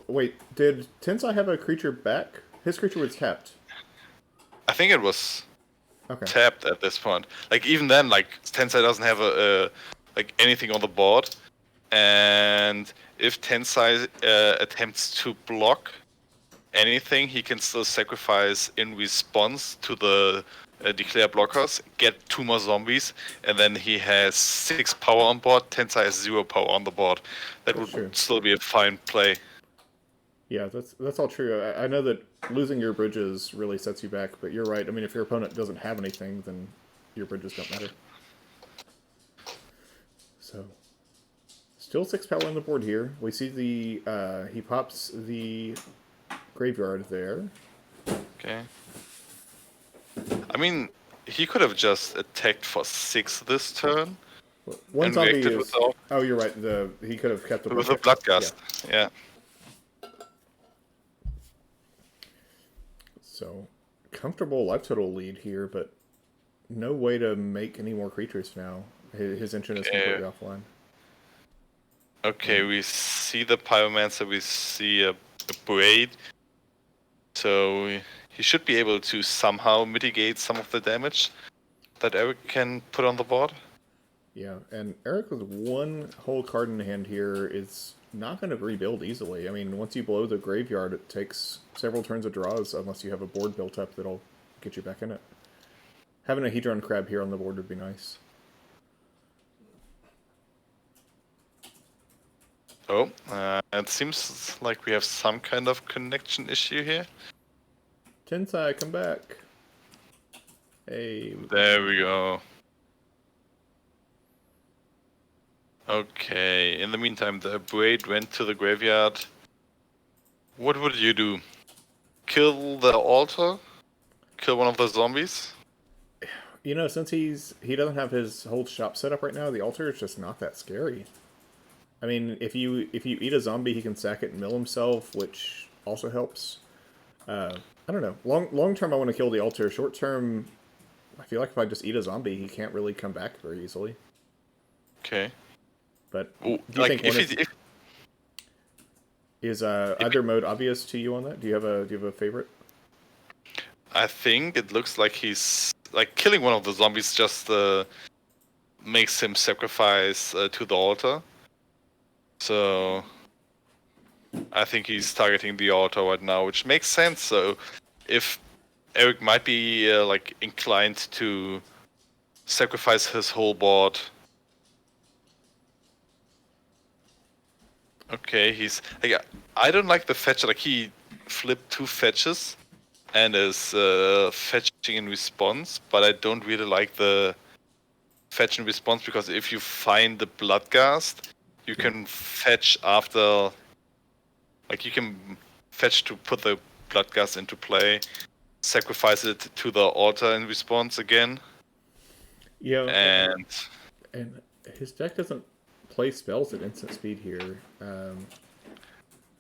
wait, did Tensai have a creature back? His creature was tapped. I think it was Okay. tapped at this point. Like even then, like Tensai doesn't have anything on the board, and if Tensai attempts to block anything, he can still sacrifice in response to the declare blockers, get 2 more zombies, and then he has 6 power on board. Tensai has 0 power on the board. That would true. still be a fine play. Yeah, that's all true. I know that losing your bridges really sets you back, but you're right. I mean, if your opponent doesn't have anything, then your bridges don't matter. So, still 6 power on the board here. We see the he pops the graveyard there. Okay. I mean, he could have just attacked for 6 this turn. One and zombie reacted is... without- Oh, you're right. He could have kept the with a Bloodghast. Yeah. So, comfortable life total lead here, but no way to make any more creatures now. His engine is completely offline. Okay, we see the Pyromancer, we see a Braid. So he should be able to somehow mitigate some of the damage that Eric can put on the board. Yeah, and Eric with 1 whole card in hand here is not going to rebuild easily. I mean, once you blow the graveyard, it takes several turns of draws unless you have a board built up that'll get you back in it. Having a Hedron Crab here on the board would be nice. Oh, it seems like we have some kind of connection issue here. Tensai, come back. Hey. There we go. Okay, in the meantime, the Braid went to the graveyard. What would you do? Kill the altar? Kill one of the zombies? You know, since he doesn't have his whole shop set up right now, the altar is just not that scary. I mean, if you eat a zombie, he can sack it and mill himself, which also helps. I don't know. Long term, I want to kill the altar. Short term, I feel like if I just eat a zombie, he can't really come back very easily. Okay. But Ooh, do you think is either mode obvious to you on that? Do you have a favorite? I think it looks like he's like killing one of the zombies just makes him sacrifice to the altar. So I think he's targeting the altar right now, which makes sense. So if Eric might be like inclined to sacrifice his whole board. Okay, he's like, I don't like the fetch. Like he flipped 2 fetches and is fetching in response, but I don't really like the fetch in response because if you find the Bloodghast, you can fetch after. Like you can fetch to put the Bloodghast into play, sacrifice it to the altar in response again. Yeah, and his deck doesn't play spells at instant speed here,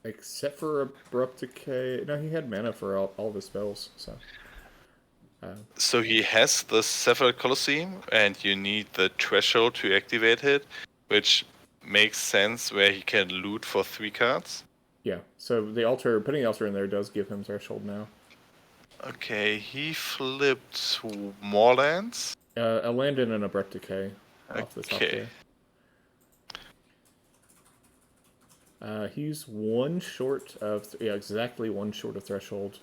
except for Abrupt Decay. No, he had mana for all of his spells, so. So he has the Severed Colosseum, and you need the Threshold to activate it, which makes sense where he can loot for 3 cards. Yeah, so the altar, putting the altar in there does give him Threshold now. Okay, he flipped more lands. A land and an Abrupt Decay off the top there. He's 1 short of, exactly 1 short of Threshold.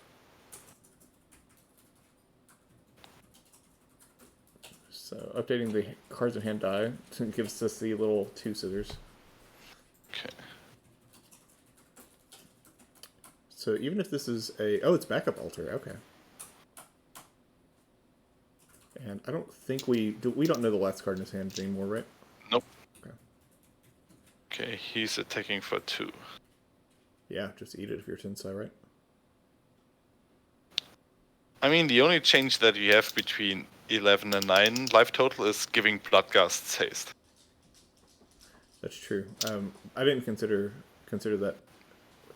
So updating the cards in hand die gives us the little 2 scissors. Okay. So even if this is it's backup altar, okay. And I don't think we don't know the last card in his hand anymore, right? Nope. Okay, he's attacking for 2. Yeah, just eat it if you're Tensai, right? I mean, the only change that you have between 11 and 9 life total is giving Bloodghast haste. That's true. I didn't consider that.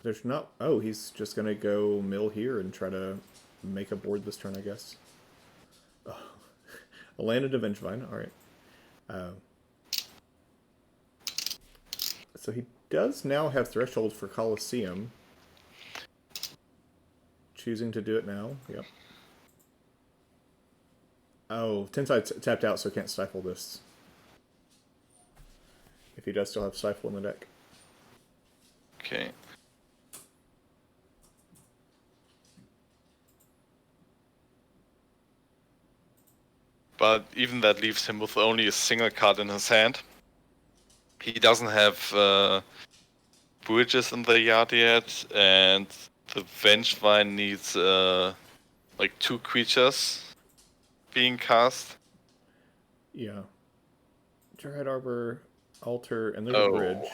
There's not. Oh, he's just gonna go mill here and try to make a board this turn, I guess. Oh. A land and a Vengevine. All right. So he does now have Threshold for Colosseum. Choosing to do it now. Yep. Oh, Tensai tapped out, so can't stifle this. If he does still have Stifle in the deck. Okay. But even that leaves him with only a single card in his hand. He doesn't have bridges in the yard yet, and the Vengevine needs like 2 creatures being cast. Yeah. Dread Arbor, Altar, and there's a bridge.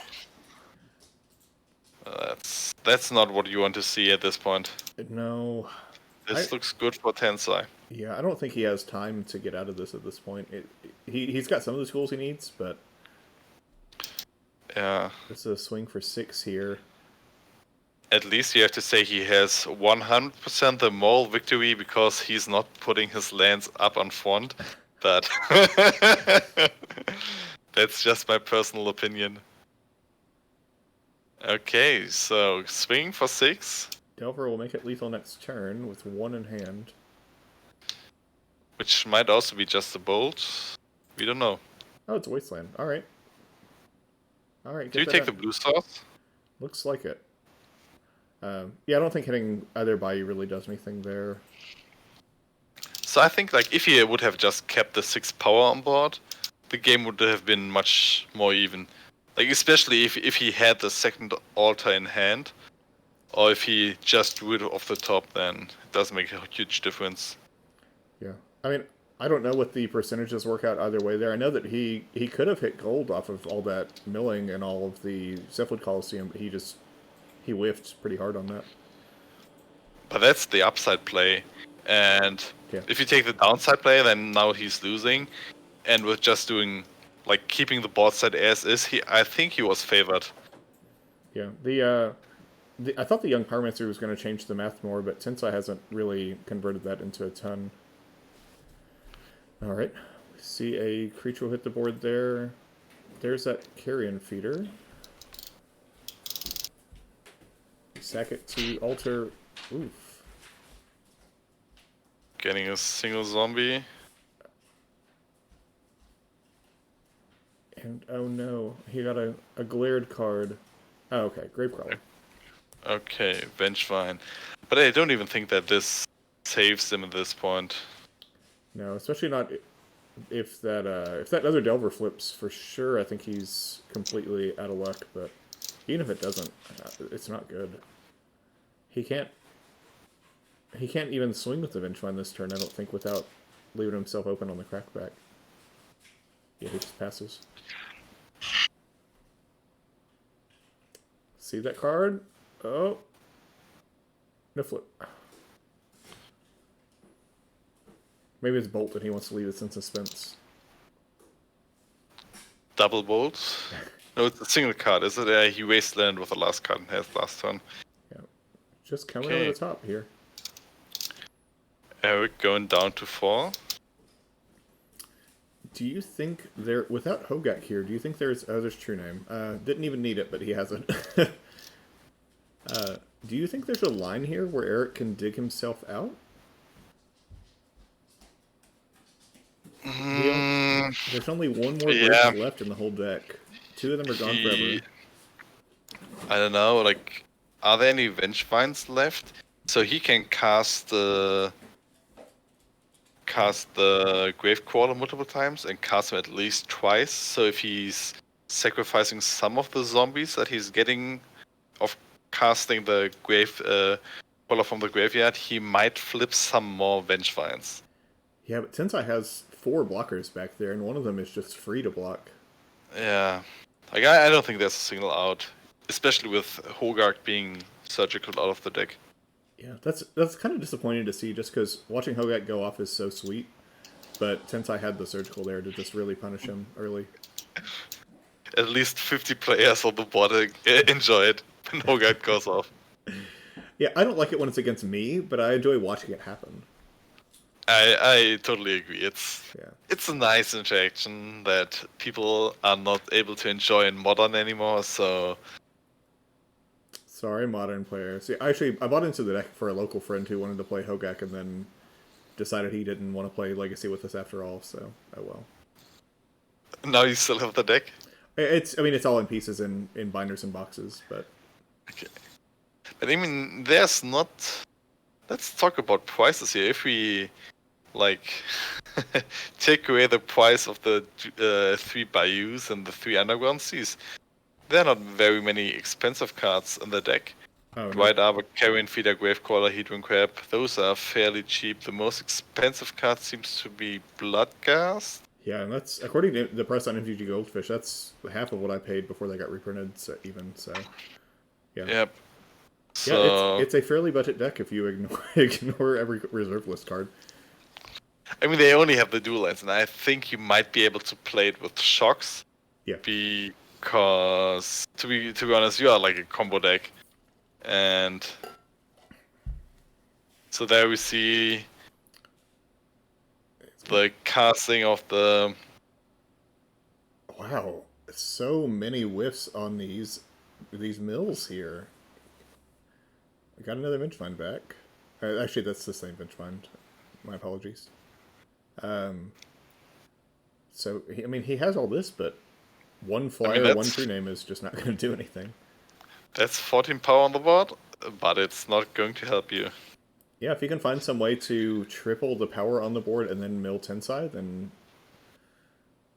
That's not what you want to see at this point. No. This looks good for Tensai. Yeah, I don't think he has time to get out of this at this point. He's got some of the tools he needs, but yeah, it's a swing for 6 here. At least you have to say he has 100% the moral victory because he's not putting his lands up on front. But that's just my personal opinion. Okay, so swing for 6. Delver will make it lethal next turn with 1 in hand. Which might also be just a bolt. We don't know. Oh, it's Wasteland. Alright. Alright, do you take the blue sauce? Looks like it. Yeah, I don't think hitting either Bayou really does anything there. So I think like if he would have just kept the 6 power on board, the game would have been much more even. Like especially if he had the second altar in hand, or if he just drew it off the top, then it doesn't make a huge difference. Yeah, I mean, I don't know what the percentages work out either way there. I know that he could have hit gold off of all that milling and all of the Cephalid Coliseum, but he whiffed pretty hard on that. But that's the upside play, and if you take the downside play, then now he's losing, and with just doing like keeping the board side as is, I think he was favored. Yeah, I thought the Young Pyromancer was going to change the math more, but Tensai hasn't really converted that into a ton. Alright, we see a creature will hit the board there. There's that Carrion Feeder. Sack it to altar. Oof. Getting a single zombie. And oh no, he got a glared card. Oh, okay, Gravecrawler. Okay, Vengevine. But I don't even think that this saves him at this point. No, especially not if that other Delver flips for sure. I think he's completely out of luck. But even if it doesn't, it's not good. He can't even swing with the Vengefine this turn. I don't think without leaving himself open on the crackback. Yeah, he just passes. See that card? Oh. No flip. Maybe it's Bolt and he wants to leave us in suspense. Double bolt? No, it's a single card, is it? He wasteland with the last card in hand last turn. Yeah. Just coming over the top here. Eric going down to 4. Do you think there, without Hogaak here, do you think there's True Name? Didn't even need it, but he has it. Do you think there's a line here where Eric can dig himself out? There's only one more bridge left in the whole deck. 2 of them are gone forever. I don't know, like, are there any Vengefines left? So he can cast the Grave Quarter multiple times and cast them at least twice. So if he's sacrificing some of the zombies that he's getting of casting the Grave Quarter from the graveyard, he might flip some more Vengefines. Yeah, but Tensai has 4 blockers back there, and one of them is just free to block. Yeah. Like, I don't think there's a single out, especially with Hogaak being surgical out of the deck. Yeah, that's kind of disappointing to see, just because watching Hogaak go off is so sweet, but Tensai had the surgical there to just really punish him early. At least 50 players on the board enjoy it when Hogaak goes off. Yeah, I don't like it when it's against me, but I enjoy watching it happen. I totally agree. It's a nice interaction that people are not able to enjoy in Modern anymore, so... Sorry, Modern players. See, I bought into the deck for a local friend who wanted to play Hogaak and then decided he didn't want to play Legacy with us after all, so oh well. Now you still have the deck? It's all in pieces in binders and boxes, but... Okay. But I mean, there's not... Let's talk about prices here. If we... like, take away the price of the 3 Bayous and the 3 Underground Seas, there are not very many expensive cards in the deck. Oh, White Arbor, Carrion Feeder, Gravecaller, Hedron Crab, those are fairly cheap. The most expensive card seems to be Bloodghast. Yeah, and that's, according to the price on MTG Goldfish, that's half of what I paid before they got reprinted, so yeah. Yep. So... Yeah, it's a fairly budget deck if you ignore every reserve list card. I mean, they only have the dual lands, and I think you might be able to play it with shocks. Yeah. Because, to be honest, you are like a combo deck. And so there we see the casting of the... Wow, so many whiffs on these mills here. I got another Vengefine back. Actually, that's the same Vengefine. My apologies. So, he has all this, but one flyer, one True Name is just not going to do anything. That's 14 power on the board, but it's not going to help you. Yeah, if you can find some way to triple the power on the board and then mill Tensai, then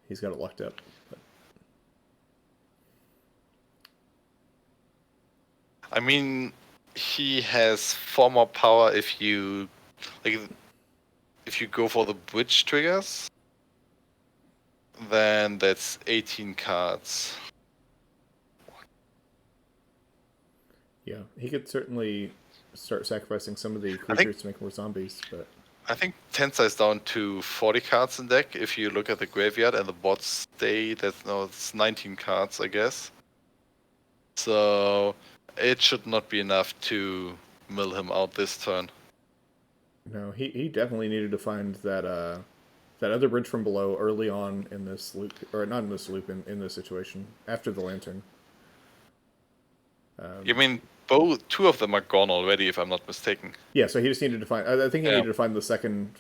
he's got it locked up. But... I mean, he has 4 more power if you go for the bridge triggers. Then that's 18 cards. Yeah, he could certainly start sacrificing some of the creatures to make more zombies, but... I think Tensai is down to 40 cards in deck if you look at the graveyard, and the bot state, it's 19 cards, I guess. So it should not be enough to mill him out this turn. No, he definitely needed to find that other bridge from below early on in this loop, or not in this loop, in this situation, after the Lantern. You mean two of them are gone already, if I'm not mistaken. Yeah, so he just needed to find... I think he needed to find the second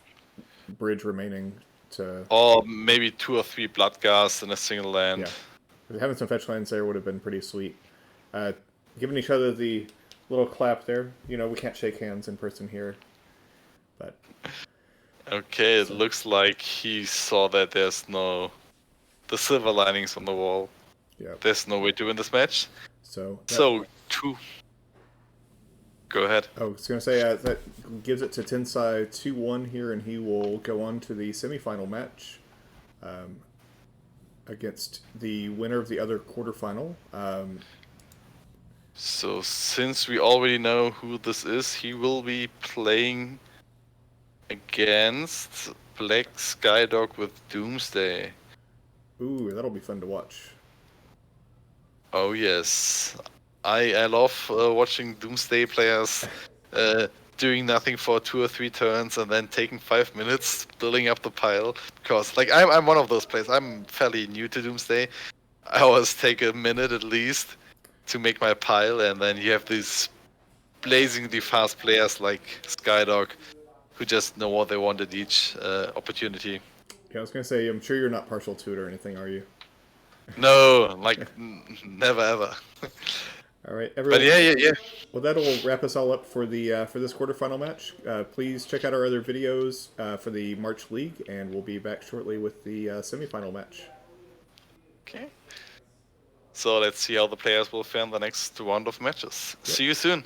bridge remaining to... Or maybe 2 or 3 Bloodghast in a single land. Yeah. Having some fetch lands there would have been pretty sweet. Giving each other the little clap there. You know, we can't shake hands in person here. But Okay, it looks like he saw that there's no the silver linings on the wall. yeah. There's no way to win this match. So two. Go ahead. I was going to say that gives it to Tensai 2-1 here, and he will go on to the semifinal match against the winner of the other quarterfinal. So since we already know who this is, he will be playing against Black Skydog with Doomsday. Ooh, that'll be fun to watch. Oh yes, I love watching Doomsday players doing nothing for 2 or 3 turns and then taking 5 minutes building up the pile. Because like I'm one of those players. I'm fairly new to Doomsday. I always take a minute at least to make my pile, and then you have these blazingly fast players like Skydog who just know what they want at each opportunity. Yeah, I was going to say, I'm sure you're not partial to it or anything, are you? No, like never ever. All right, everyone. But yeah. Well, that'll wrap us all up for the for this quarterfinal match. Please check out our other videos for the March League, and we'll be back shortly with the semifinal match. Okay. So let's see how the players will fare in the next round of matches. Yep. See you soon.